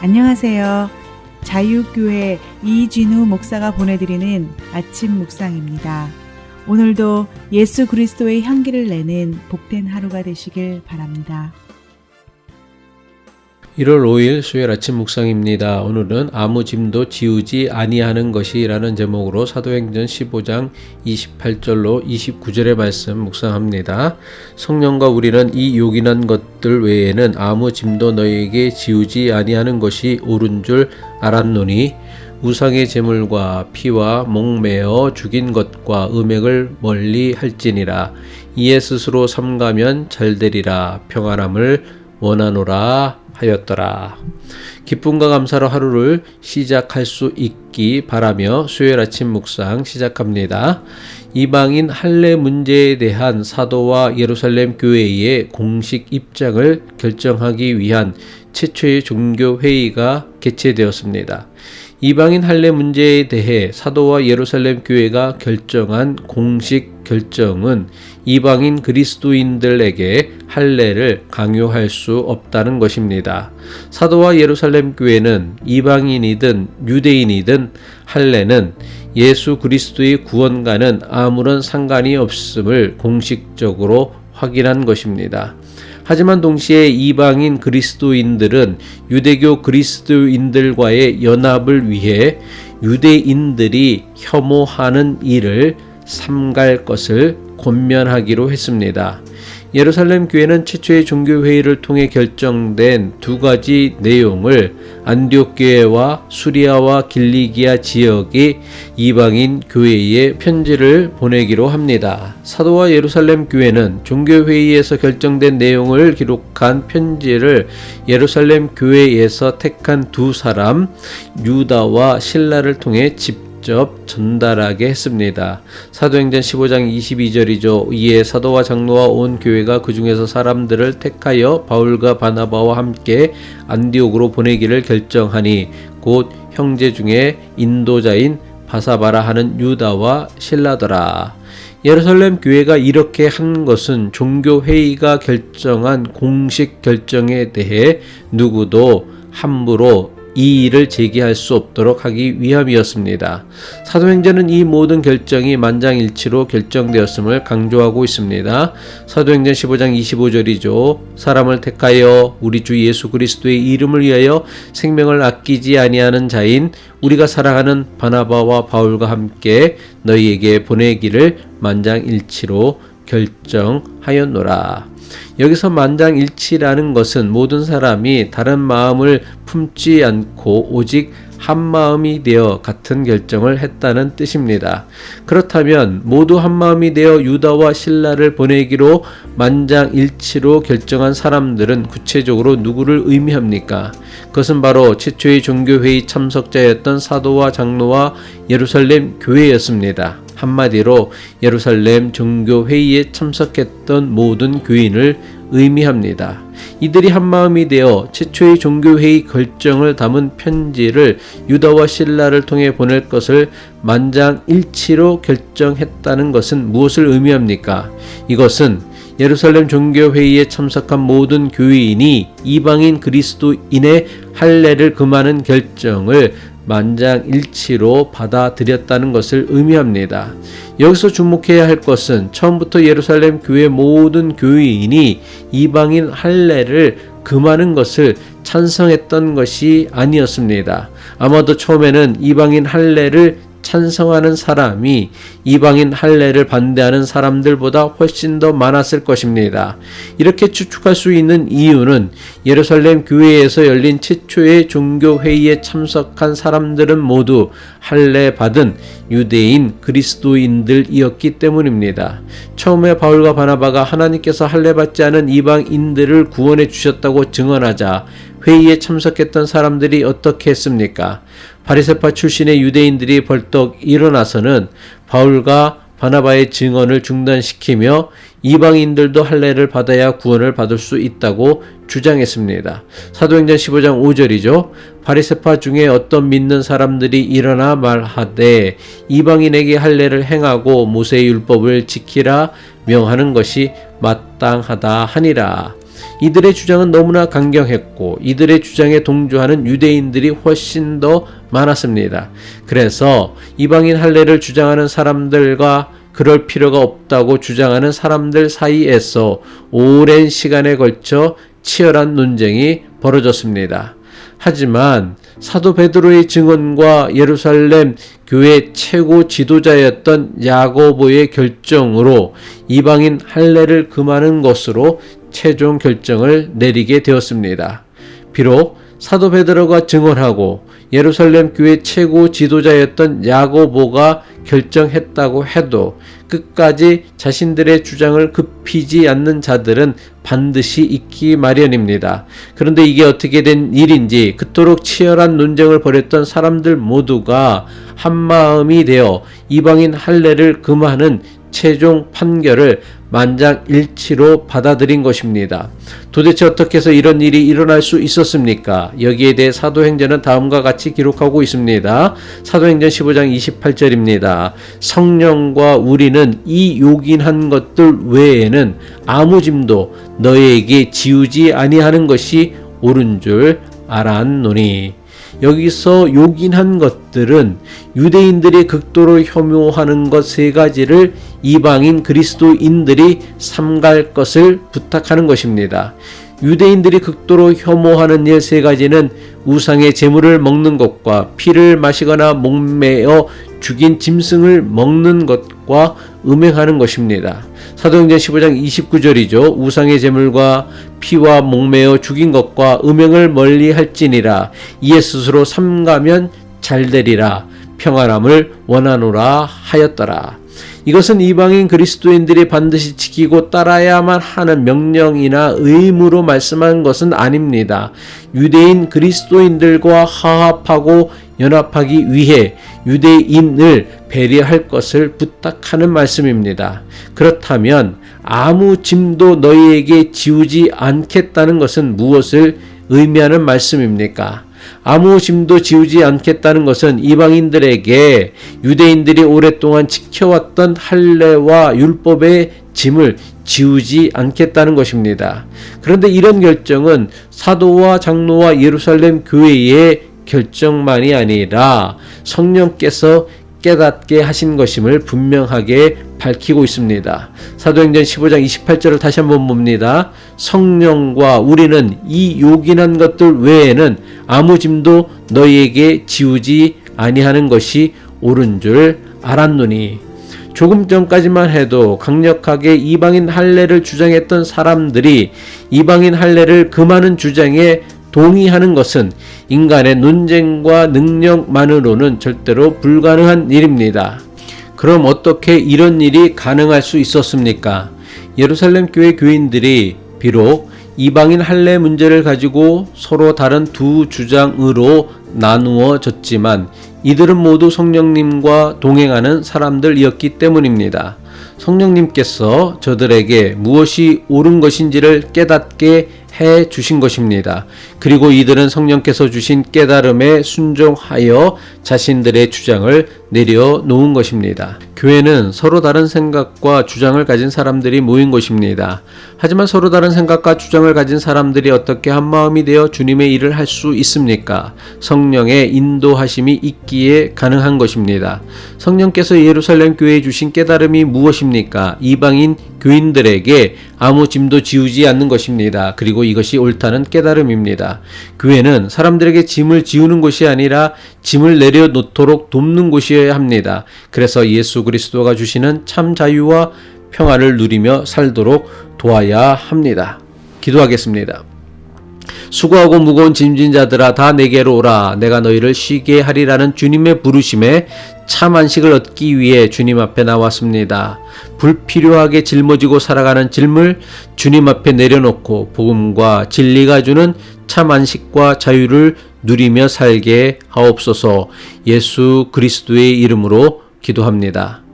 안녕하세요. 자유교회 이진우 목사가 보내드리는 아침 묵상입니다. 오늘도 예수 그리스도의 향기를 내는 복된 하루가 되시길 바랍니다. 1월 5일 수요일 아침 묵상입니다. 오늘은 아무 짐도 지우지 아니하는 것이라는 제목으로 사도행전 15장 28절로 29절의 말씀 묵상합니다. 성령과 우리는 이 요긴한 것들 외에는 아무 짐도 너희에게 지우지 아니하는 것이 옳은 줄 알았노니 우상의 제물과 피와 목매어 죽인 것과 음행을 멀리 할지니라. 이에 스스로 삼가면 잘되리라. 평안함을 원하노라 하였더라. 기쁨과 감사로 하루를 시작할 수 있기 바라며 수요일 아침 묵상 시작합니다. 이방인 할례 문제에 대한 사도와 예루살렘 교회의 공식 입장을 결정하기 위한 최초의 종교 회의가 개최되었습니다. 이방인 할례 문제에 대해 사도와 예루살렘 교회가 결정한 공식 결정은 이방인 그리스도인들에게 할례를 강요할 수 없다는 것입니다. 사도와 예루살렘 교회는 이방인이든 유대인이든 할례는 예수 그리스도의 구원과는 아무런 상관이 없음을 공식적으로 확인한 것입니다. 하지만 동시에 이방인 그리스도인들은 유대교 그리스도인들과의 연합을 위해 유대인들이 혐오하는 일을 삼갈 것을 권면하기로 했습니다. 예루살렘 교회는 최초의 종교회의를 통해 결정된 두 가지 내용을 안디옥 교회와 수리아와 길리기아 지역의 이방인 교회에 편지를 보내기로 합니다. 사도와 예루살렘 교회는 종교회의에서 결정된 내용을 기록한 편지를 예루살렘 교회에서 택한 두 사람 유다와 실라를 통해 직접 전달하게 했습니다. 사도행전 15장 22절이죠. 이에 사도와 장로와 온 교회가 그 중에서 사람들을 택하여 바울과 바나바와 함께 안디옥으로 보내기를 결정하니 곧 형제 중에 인도자인 바사바라 하는 유다와 실라더라. 예루살렘 교회가 이렇게 한 것은 종교회의가 결정한 공식 결정에 대해 누구도 함부로 이의를 제기할 수 없도록 하기 위함이었습니다. 사도행전은 이 모든 결정이 만장일치로 결정되었음을 강조하고 있습니다. 사도행전 15장 25절이죠. 사람을 택하여 우리 주 예수 그리스도의 이름을 위하여 생명을 아끼지 아니하는 자인 우리가 사랑하는 바나바와 바울과 함께 너희에게 보내기를 만장일치로 결정하였노라. 여기서 만장일치라는 것은 모든 사람이 다른 마음을 품지 않고 오직 한 마음이 되어 같은 결정을 했다는 뜻입니다. 그렇다면 모두 한 마음이 되어 유다와 실라를 보내기로 만장일치로 결정한 사람들은 구체적으로 누구를 의미합니까? 그것은 바로 최초의 종교회의 참석자였던 사도와 장로와 예루살렘 교회였습니다. 한마디로 예루살렘 종교회의에 참석했던 모든 교인을 의미합니다. 이들이 한마음이 되어 최초의 종교회의 결정을 담은 편지를 유다와 실라를 통해 보낼 것을 만장일치로 결정했다는 것은 무엇을 의미합니까? 이것은 예루살렘 종교회의에 참석한 모든 교인이 이방인 그리스도인의 할례를 금하는 결정을 만장일치로 받아들였다는 것을 의미합니다. 여기서 주목해야 할 것은 처음부터 예루살렘 교회 모든 교인이 이방인 할례를 금하는 것을 찬성했던 것이 아니었습니다. 아마도 처음에는 이방인 할례를 찬성하는 사람이 이방인 할례를 반대하는 사람들보다 훨씬 더 많았을 것입니다. 이렇게 추측할 수 있는 이유는 예루살렘 교회에서 열린 최초의 종교회의에 참석한 사람들은 모두 할례 받은 유대인 그리스도인들이었기 때문입니다. 처음에 바울과 바나바가 하나님께서 할례 받지 않은 이방인들을 구원해 주셨다고 증언하자 회의에 참석했던 사람들이 어떻게 했습니까? 바리새파 출신의 유대인들이 벌떡 일어나서는 바울과 바나바의 증언을 중단시키며 이방인들도 할례를 받아야 구원을 받을 수 있다고 주장했습니다. 사도행전 15장 5절이죠. 바리새파 중에 어떤 믿는 사람들이 일어나 말하되 이방인에게 할례를 행하고 모세의 율법을 지키라 명하는 것이 마땅하다 하니라. 이들의 주장은 너무나 강경했고 이들의 주장에 동조하는 유대인들이 훨씬 더 많았습니다. 그래서 이방인 할례를 주장하는 사람들과 그럴 필요가 없다고 주장하는 사람들 사이에서 오랜 시간에 걸쳐 치열한 논쟁이 벌어졌습니다. 하지만 사도 베드로의 증언과 예루살렘 교회 최고 지도자였던 야고보의 결정으로 이방인 할례를 금하는 것으로 최종 결정을 내리게 되었습니다. 비록 사도 베드로가 증언하고 예루살렘 교회 최고 지도자였던 야고보가 결정했다고 해도 끝까지 자신들의 주장을 굽히지 않는 자들은 반드시 있기 마련입니다. 그런데 이게 어떻게 된 일인지 그토록 치열한 논쟁을 벌였던 사람들 모두가 한마음이 되어 이방인 할례를 금하는 최종 판결을 만장일치로 받아들인 것입니다. 도대체 어떻게 해서 이런 일이 일어날 수 있었습니까? 여기에 대해 사도행전은 다음과 같이 기록하고 있습니다. 사도행전 15장 28절입니다. 성령과 우리는 이 요긴한 것들 외에는 아무 짐도 너희에게 지우지 아니하는 것이 옳은 줄 알았노니. 여기서 요긴한 것들은 유대인들이 극도로 혐오하는 것 세 가지를 이방인 그리스도인들이 삼갈 것을 부탁하는 것입니다. 유대인들이 극도로 혐오하는 일 세 가지는 우상의 제물을 먹는 것과 피를 마시거나 목매어 죽인 짐승을 먹는 것과 음행하는 것입니다. 사도행전 15장 29절이죠. 우상의 제물과 피와 목매어 죽인 것과 음행을 멀리 할지니라. 이에 스스로 삼가면 잘되리라. 평안함을 원하노라 하였더라. 이것은 이방인 그리스도인들이 반드시 지키고 따라야만 하는 명령이나 의무로 말씀한 것은 아닙니다. 유대인 그리스도인들과 화합하고 연합하기 위해 유대인을 배려할 것을 부탁하는 말씀입니다. 그렇다면 아무 짐도 너희에게 지우지 않겠다는 것은 무엇을 의미하는 말씀입니까? 아무 짐도 지우지 않겠다는 것은 이방인들에게 유대인들이 오랫동안 지켜왔던 할례와 율법의 짐을 지우지 않겠다는 것입니다. 그런데 이런 결정은 사도와 장로와 예루살렘 교회의 결정만이 아니라 성령께서 깨닫게 하신 것임을 분명하게 밝히고 있습니다. 사도행전 15장 28절을 다시 한번 봅니다. 성령과 우리는 이 요긴한 것들 외에는 아무 짐도 너희에게 지우지 아니하는 것이 옳은 줄 알았노니. 조금 전까지만 해도 강력하게 이방인 할례를 주장했던 사람들이 이방인 할례를 금하는 주장에 동의하는 것은 인간의 논쟁과 능력만으로는 절대로 불가능한 일입니다. 그럼 어떻게 이런 일이 가능할 수 있었습니까? 예루살렘 교회 교인들이 비록 이방인 할례 문제를 가지고 서로 다른 두 주장으로 나누어졌지만 이들은 모두 성령님과 동행하는 사람들이었기 때문입니다. 성령님께서 저들에게 무엇이 옳은 것인지를 깨닫게 해 주신 것입니다. 그리고 이들은 성령께서 주신 깨달음에 순종하여 자신들의 주장을 내려놓은 것입니다. 교회는 서로 다른 생각과 주장을 가진 사람들이 모인 곳입니다. 하지만 서로 다른 생각과 주장을 가진 사람들이 어떻게 한마음이 되어 주님의 일을 할 수 있습니까? 성령의 인도하심이 있기에 가능한 것입니다. 성령께서 예루살렘 교회에 주신 깨달음이 무엇입니까? 이방인 교인들에게 아무 짐도 지우지 않는 것입니다. 그리고 이것이 옳다는 깨달음입니다. 교회는 사람들에게 짐을 지우는 곳이 아니라 짐을 내려놓도록 돕는 곳이어야 합니다. 그래서 예수 그리스도가 주시는 참 자유와 평안을 누리며 살도록 도와야 합니다. 기도하겠습니다. 수고하고 무거운 짐진 자들아 다 내게로 오라. 내가 너희를 쉬게 하리라는 주님의 부르심에 참 안식을 얻기 위해 주님 앞에 나왔습니다. 불필요하게 짊어지고 살아가는 짐을 주님 앞에 내려놓고 복음과 진리가 주는 참 안식과 자유를 누리며 살게 하옵소서. 예수 그리스도의 이름으로 기도합니다.